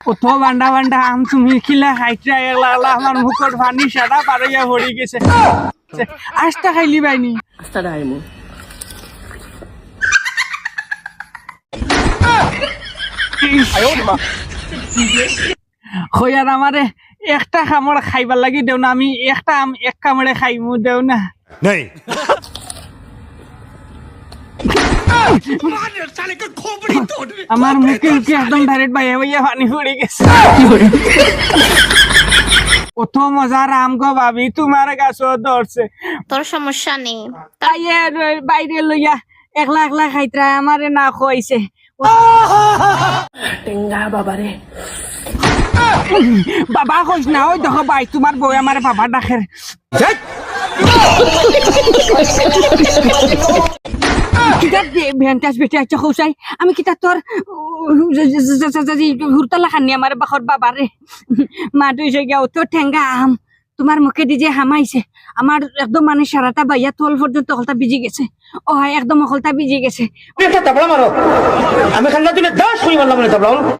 কত বান্ডা বান্ডা আম তুমি খিলা খাইতে এলা এলা আমার মুখর পানি সাদা পারাইয়া পড়ে গেছে আস্তা খাইলি বাইনি আস্তা খাইমু হইয়ার আমারে একটা কামড় খাইবার লাগি দেও না আমি একটা আম এক কামড়ে খাইমু দেও না नहीं আমার মুখে উঠে একদম ডাইরেক্ট বাইয়া বাইয়া পানি পড়ে গেছে কত মজার আম গো ভাবি তোমার গাছও ধরছে তোর সমস্যা নেই তাই বাইরে লইয়া একলা একলা খাইতে আমারে না খোয়াইছে টেঙ্গা বাবারে বাবা কইস না ওই দেখো ভাই তোমার বউ আমার বাবা ডাকের ভেন্টাস বেটে আচ্ছা খোসাই আমি কিতা তোর হুরতলা খানি আমার বাখর বাবারে মা তুই গিয়া তো ঠেঙ্গা আম তোমার মুখে দি যে হামাইছে আমার একদম মানে সারাটা বাইয়া তল পর্যন্ত অকলতা ভিজি গেছে ও হয় একদম অকলতা ভিজি গেছে আমি খান্না তুলে 10 মারলাম